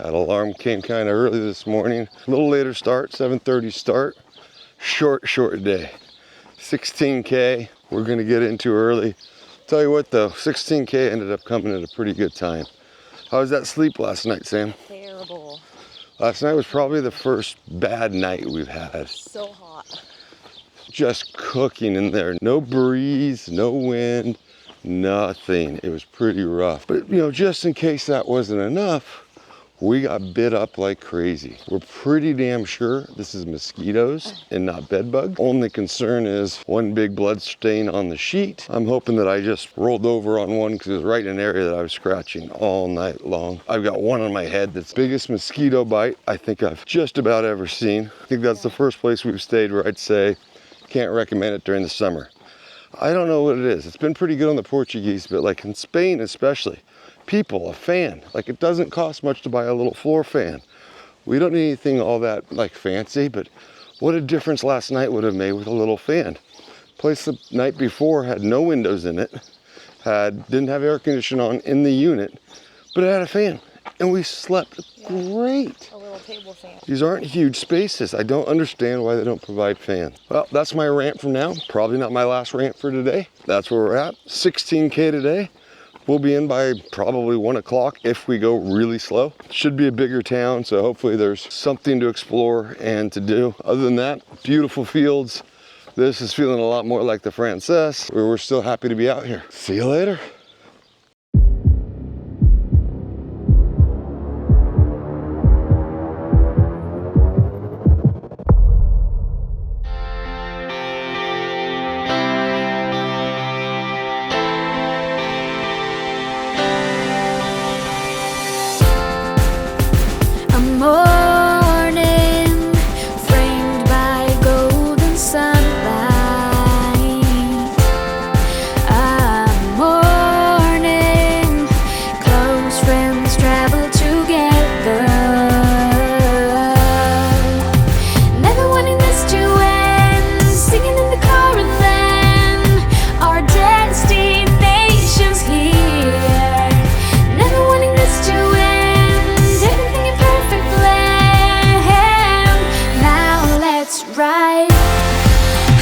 That alarm came kind of early this morning. A little later start, 7:30 start. Short day. 16K, we're gonna get into early. Tell you what though, 16K ended up coming at a pretty good time. How was that sleep last night, Sam? Terrible. Last night was probably the first bad night we've had. So hot. Just cooking in there. No breeze, no wind, nothing. It was pretty rough. But you know, just in case that wasn't enough, we got bit up like crazy. We're pretty damn sure this is mosquitoes and not bed bugs. Only concern is one big blood stain on the sheet. I'm hoping that I just rolled over on one because it was right in an area that I was scratching all night long. I've got one on my head that's the biggest mosquito bite I think I've just about ever seen. I think that's the first place we've stayed where I'd say can't recommend it during the summer. I don't know what it is. It's been pretty good on the Portuguese, but like in Spain especially, people, a fan. Like it doesn't cost much to buy a little floor fan. We don't need anything all that like fancy, but what a difference last night would have made with a little fan. Place the night before had no windows in it, didn't have air conditioning on in the unit, but it had a fan and we slept great. A little table fan. These aren't huge spaces. I don't understand why they don't provide fans. Well, that's my rant from now. Probably not my last rant for today. That's where we're at. 16K today. We'll be in by probably 1 o'clock if we go really slow. Should be a bigger town, so hopefully there's something to explore and to do. Other than that, beautiful fields. This is feeling a lot more like the Frances. We're still happy to be out here. See you later. Morning, framed by golden sunlight. A morning, close friends travel together. Never wanting this to end, singing in the car and then our destination's here. Never wanting this to end. Right,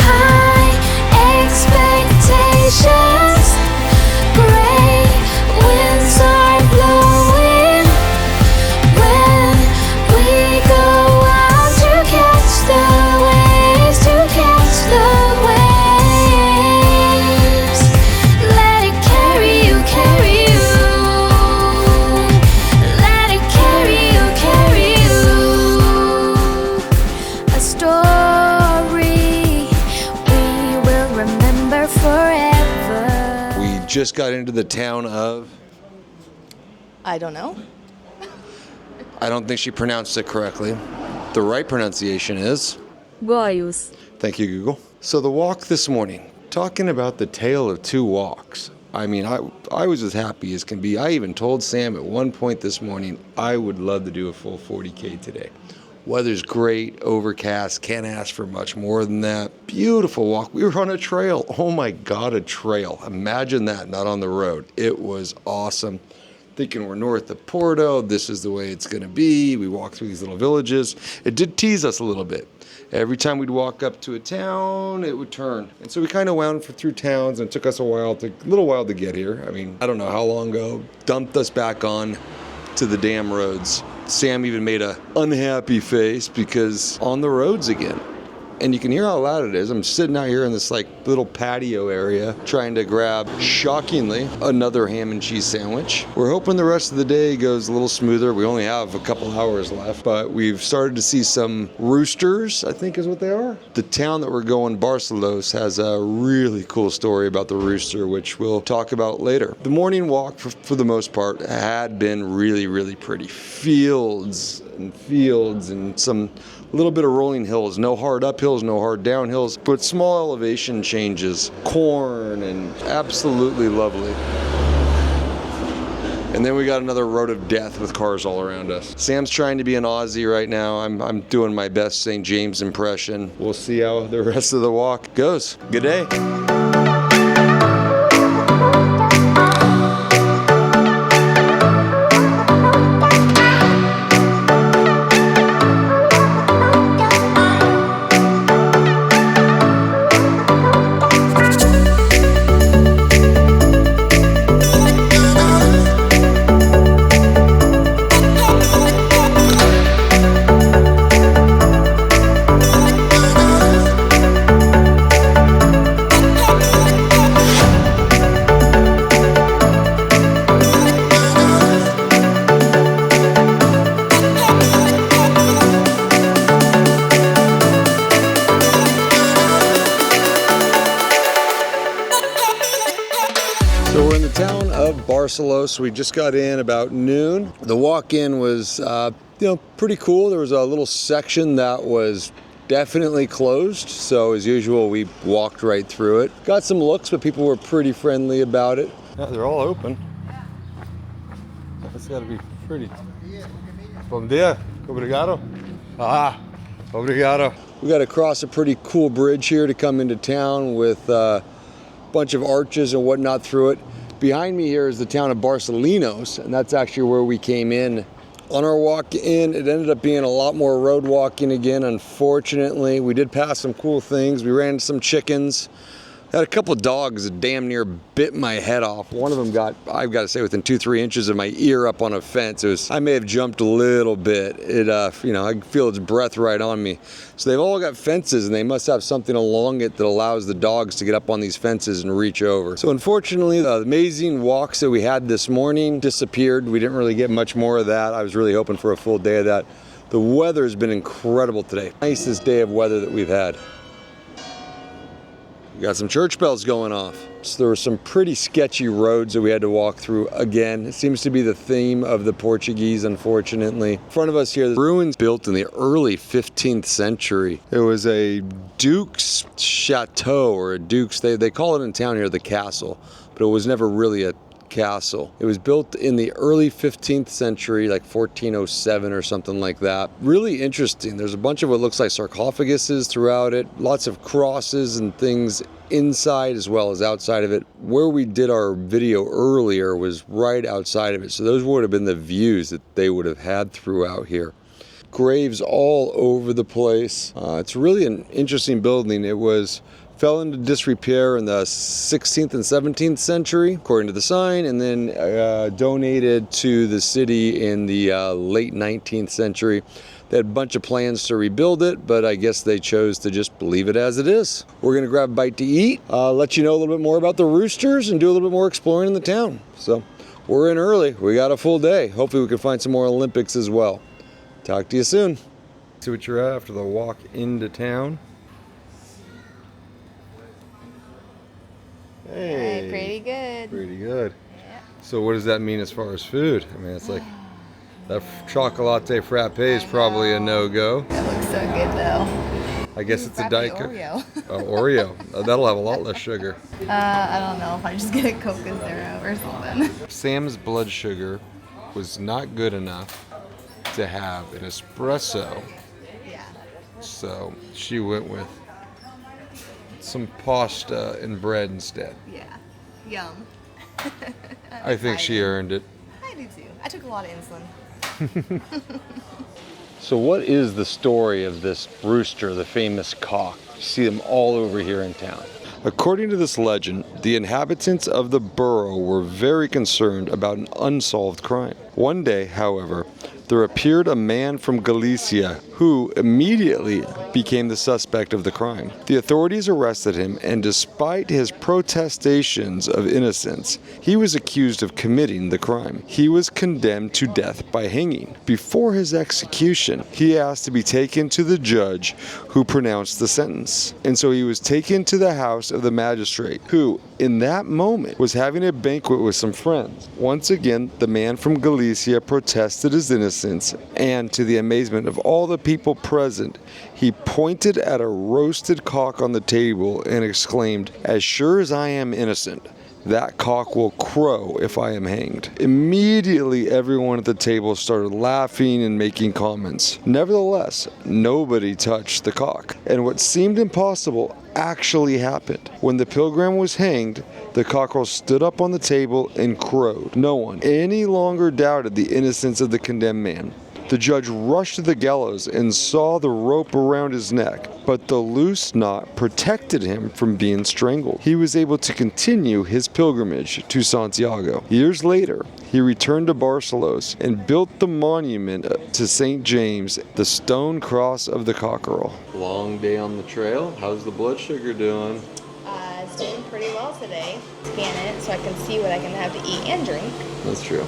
high expectations, great winds are blowing when we go out to catch the waves, Let it carry you, let it carry you, a story forever. We just got into the town of... I don't know. I don't think she pronounced it correctly. The right pronunciation is... Barcelos. Thank you, Google. So the walk this morning, talking about the tale of two walks. I mean, I was as happy as can be. I even told Sam at one point this morning, I would love to do a full 40K today. Weather's great, overcast, can't ask for much more than that. Beautiful walk. We were on a trail. Oh my God, a trail. Imagine that, not on the road. It was awesome. Thinking we're north of Porto, this is the way it's gonna be. We walked through these little villages. It did tease us a little bit. Every time we'd walk up to a town, it would turn. And so we kind of wound through towns and it took us a little while to get here. I mean, I don't know how long ago, dumped us back on to the damn roads. Sam even made a unhappy face because on the roads again. And you can hear how loud it is. I'm sitting out here in this like little patio area trying to grab, shockingly, another ham and cheese sandwich. We're hoping the rest of the day goes a little smoother. We only have a couple hours left, but we've started to see some roosters, I think is what they are. The town that we're going, Barcelos, has a really cool story about the rooster, which we'll talk about later. The morning walk, for the most part, had been really, really pretty. Fields and some little bit of rolling hills, no hard uphills, no hard downhills, but small elevation changes, corn, and absolutely lovely. And then we got another road of death with cars all around us. Sam's trying to be an Aussie right now. I'm doing my best St. James impression. We'll see how the rest of the walk goes. Good day. Barcelos. We just got in about noon. The walk-in was, pretty cool. There was a little section that was definitely closed, so as usual, we walked right through it. Got some looks, but people were pretty friendly about it. Yeah, they're all open. That's got to be pretty. Bom dia. Obrigado. Ah, obrigado. We got to cross a pretty cool bridge here to come into town with a bunch of arches and whatnot through it. Behind me here is the town of Barcelos, and that's actually where we came in. On our walk in, it ended up being a lot more road walking again, unfortunately. We did pass some cool things. We ran into some chickens. Had a couple of dogs that damn near bit my head off. One of them got, I've got to say, within 2-3 inches of my ear up on a fence. I may have jumped a little bit. I feel its breath right on me. So they've all got fences, and they must have something along it that allows the dogs to get up on these fences and reach over. So unfortunately, the amazing walks that we had this morning disappeared. We didn't really get much more of that. I was really hoping for a full day of that. The weather has been incredible today. Nicest day of weather that we've had. We got some church bells going off. So there were some pretty sketchy roads that we had to walk through again. It seems to be the theme of the Portuguese, unfortunately. In front of us here, the ruins built in the early 15th century. It was a duke's chateau, or a duke's, they call it in town here the castle, but it was never really a castle. It was built in the early 15th century, like 1407 or something like that. Really interesting. There's a bunch of what looks like sarcophaguses throughout it, lots of crosses and things inside as well as outside of it. Where we did our video earlier was right outside of it, so those would have been the views that they would have had throughout here. Graves all over the place. It's really an interesting building. It fell into disrepair in the 16th and 17th century, according to the sign, and then donated to the city in the late 19th century. They had a bunch of plans to rebuild it, but I guess they chose to just leave it as it is. We're gonna grab a bite to eat, let you know a little bit more about the roosters, and do a little bit more exploring in the town. So we're in early. We got a full day. Hopefully we can find some more Olympics as well. Talk to you soon. See what you're at after the walk into town. Hey, Pretty good. Pretty good. Yeah. So what does that mean as far as food? I mean, it's like that chocolate frappe is probably a no-go. That looks so good though. I guess it's a Diet Coke. Oreo. Oh, Oreo. That'll have a lot less sugar. I don't know if I just get a Coke and Zero or something. Sam's blood sugar was not good enough to have an espresso, Yeah. so she went with some pasta and bread instead. Yeah. Yum. I think she earned it. I do too. I took a lot of insulin. So what is the story of this rooster, the famous cock? You see them all over here in town. According to this legend, the inhabitants of the borough were very concerned about an unsolved crime. One day, however, there appeared a man from Galicia who immediately became the suspect of the crime. The authorities arrested him, and despite his protestations of innocence, he was accused of committing the crime. He was condemned to death by hanging. Before his execution, he asked to be taken to the judge who pronounced the sentence. And so he was taken to the house of the magistrate, who, in that moment, was having a banquet with some friends. Once again, the man from Galicia protested his innocence, and to the amazement of all the people present, he pointed at a roasted cock on the table and exclaimed, "As sure as I am innocent, that cock will crow if I am hanged." Immediately, everyone at the table started laughing and making comments. Nevertheless, nobody touched the cock, and what seemed impossible actually happened. When the pilgrim was hanged, the cockerel stood up on the table and crowed. No one any longer doubted the innocence of the condemned man. The judge rushed to the gallows and saw the rope around his neck, but the loose knot protected him from being strangled. He was able to continue his pilgrimage to Santiago. Years later, he returned to Barcelos and built the monument to St. James, the stone cross of the cockerel. Long day on the trail. How's the blood sugar doing? It's doing pretty well today. Scan it so I can see what I can have to eat and drink. That's true.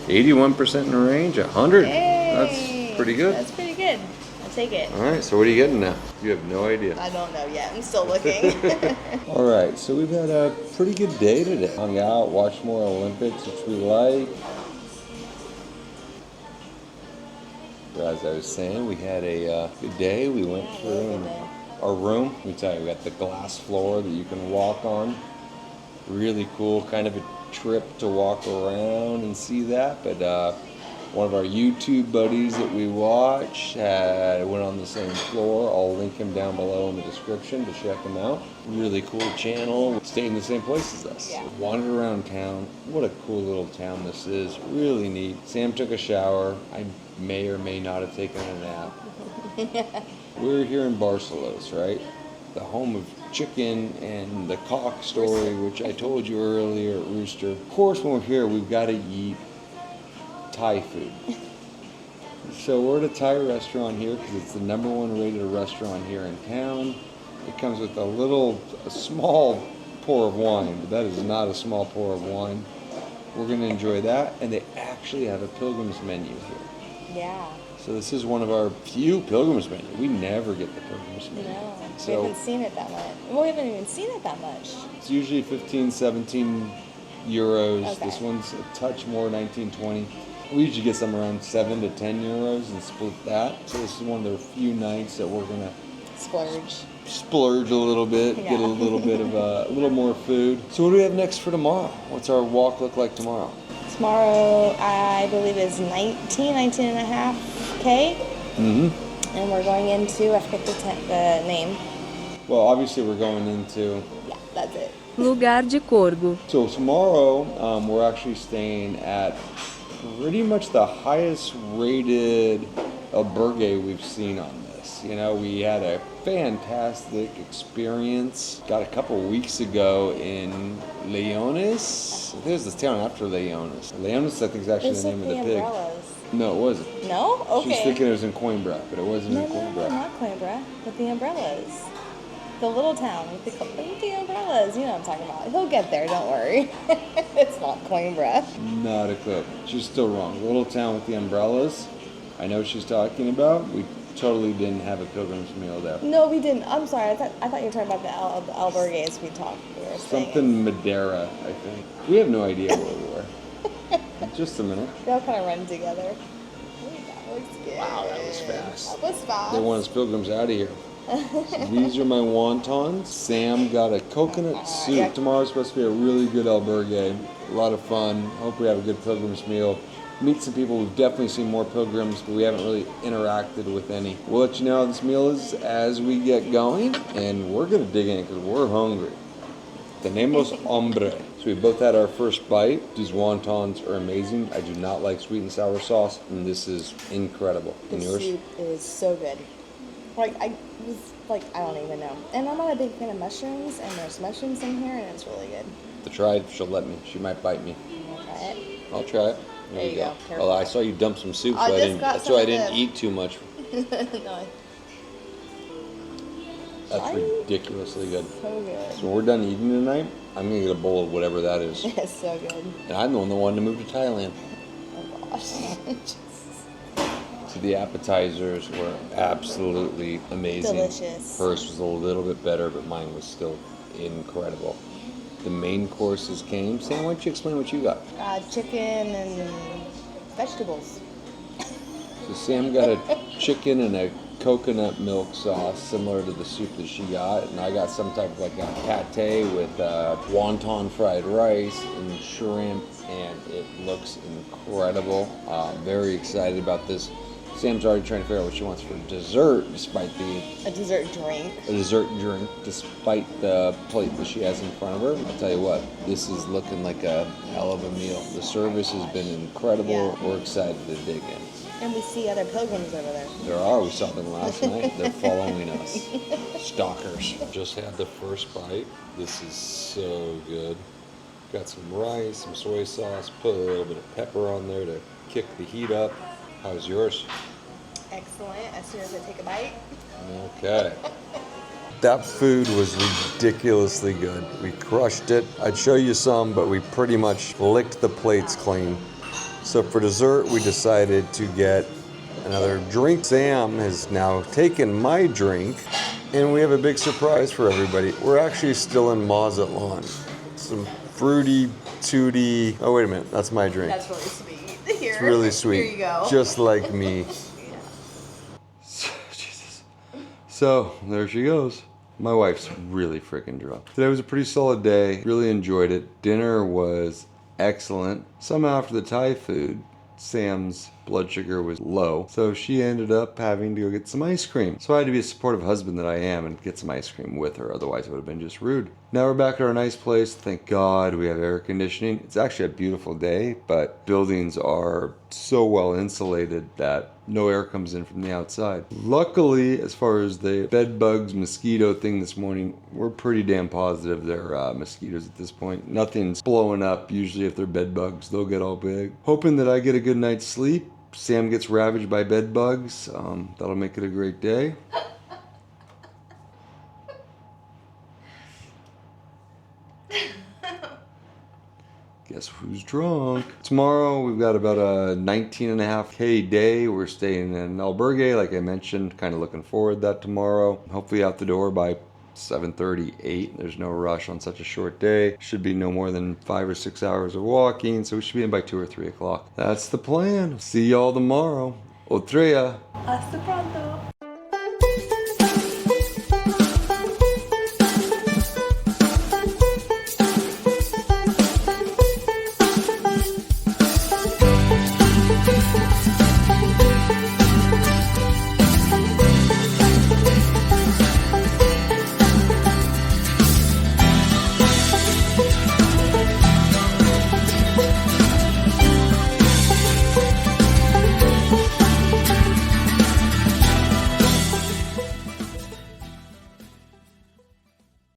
81% in the range, 100. Hey, That's pretty good. That's pretty good. I'll take it. All right, so what are you getting now? You have no idea. I don't know yet. I'm still looking. All right, so we've had a pretty good day today. Hung out, watched more Olympics, which we like. As I was saying, we had a good day. We went through our room. Let me tell you, we got the glass floor that you can walk on. Really cool, kind of a trip to walk around and see that. But one of our YouTube buddies that we watch went on the same floor. I'll link him down below in the description to check him out. Really cool channel. Stayed in the same place as us. Yeah. Wandered around town. What a cool little town this is. Really neat. Sam took a shower. I may or may not have taken a nap. We're here in Barcelos, right? The home of chicken and the cock story, which I told you earlier at Rooster. Of course, when we're here, we've got to eat Thai food. So we're at a Thai restaurant here because it's the #1 rated restaurant here in town. It comes with a small pour of wine, but that is not a small pour of wine. We're going to enjoy that, and they actually have a pilgrim's menu here. Yeah. So this is one of our few pilgrim's menus. We never get the pilgrim's menu. No, So we haven't seen it that much. Well, we haven't even seen it that much. it's usually 15, 17 euros. Okay. This one's a touch more, 19, 20. We usually get some around 7 to 10 euros and split that. So this is one of the few nights that we're gonna splurge a little bit, Yeah. get a little bit of a little more food. So what do we have next for tomorrow? What's our walk look like tomorrow? Tomorrow, I believe, is 19 and a half K. Mm-hmm. And we're going into, I forget the name. Well, obviously we're going into. Yeah, that's it. Lugar de Corgo. So tomorrow, we're actually staying at pretty much the highest rated albergue we've seen on this. You know, we had a fantastic experience. Got a couple weeks ago in Leones. There's this town after Leones. Leones, I think, is actually It's the name like of the the pig. umbrellas. No, it wasn't. No? Okay. She was thinking it was in Coimbra, but it wasn't No, in Coimbra. not Coimbra, but the umbrellas. The little town with the umbrellas. You know what I'm talking about. He'll get there, don't worry. It's not Coimbra. Not a clue. She's still wrong. Little town with the umbrellas. I know what she's talking about. We totally didn't have a pilgrim's meal there. No, we didn't. I'm sorry. I thought you were talking about the albergues we were staying in. Something Madeira, I think. We have no idea where we were. Just a minute. They all kind of run together. Ooh, that looks good. Wow, that was fast. That was fast. They want us pilgrims out of here. So these are my wontons. Sam got a coconut soup. Yeah. Tomorrow's supposed to be a really good albergue. A lot of fun. Hope we have a good pilgrim's meal. Meet some people. We've definitely seen more pilgrims, but we haven't really interacted with any. We'll let you know how this meal is as we get going, and we're going to dig in because we're hungry. Tenemos hambre. So we both had our first bite. These wontons are amazing. I do not like sweet and sour sauce, and this is incredible. And The yours? soup is so good. I don't even know. And I'm not a big fan of mushrooms, and there's mushrooms in here, and it's really good. To try it, she'll let me. She might bite me. You want to try it? I'll try it. There you go. Careful. Well, I saw you dump some soup, so I just didn't. got That's some why I of didn't this. eat too much. No, That's Right? ridiculously good. so good. So when we're done eating tonight, I'm gonna get a bowl of whatever that is. It's so good. And I'm the one that wanted to move to Thailand. Oh gosh. So the appetizers were absolutely amazing. Delicious. Hers was a little bit better, but mine was still incredible. The main courses came. Sam, why don't you explain what you got? Chicken and vegetables. So Sam got a chicken and a coconut milk sauce similar to the soup that she got, and I got some type of like a pate with wonton fried rice and shrimp, and it looks incredible. Very excited about this. Sam's already trying to figure out what she wants for dessert, despite A dessert drink. a dessert drink, despite the plate that she has in front of her. I'll tell you what, this is looking like a hell of a meal. The service has been incredible. Yeah. We're excited to dig in. And we see other pilgrims over there. There are. We saw them last night. They're following us. Stalkers. Just had the first bite. This is so good. Got some rice, some soy sauce, put a little bit of pepper on there to kick the heat up. How's yours? Excellent. As soon as I take a bite. Okay. That food was ridiculously good. We crushed it. I'd show you some, but we pretty much licked the plates clean. So for dessert, we decided to get another drink. Sam has now taken my drink, and we have a big surprise for everybody. We're actually still in Mazatlan. Some fruity, tooty. Oh, wait a minute. That's my drink. That's really sweet. Here. It's really sweet. Here you go. Just like me. Jesus. So, there she goes. My wife's really freaking drunk. Today was a pretty solid day. Really enjoyed it. Dinner was excellent. Somehow after the Thai food, Sam's blood sugar was low, so she ended up having to go get some ice cream. So I had to be a supportive husband that I am and get some ice cream with her, otherwise it would have been just rude. Now we're back at our nice place. Thank God we have air conditioning. It's actually a beautiful day, but buildings are so well insulated that no air comes in from the outside. Luckily, as far as the bed bugs mosquito thing this morning, we're pretty damn positive they're mosquitoes at this point. Nothing's blowing up. Usually if they're bed bugs, they'll get all big. Hoping that I get a good night's sleep. Sam gets ravaged by bed bugs. That'll make it a great day. Guess who's drunk? Tomorrow we've got about a 19.5K day. We're staying in albergue, like I mentioned. Kind of looking forward to that tomorrow. Hopefully out the door by 7:30, 8. There's no rush on such a short day. Should be no more than 5 or 6 hours of walking, so we should be in by 2 or 3 o'clock. That's the plan. See y'all tomorrow. Otrea. Hasta pronto.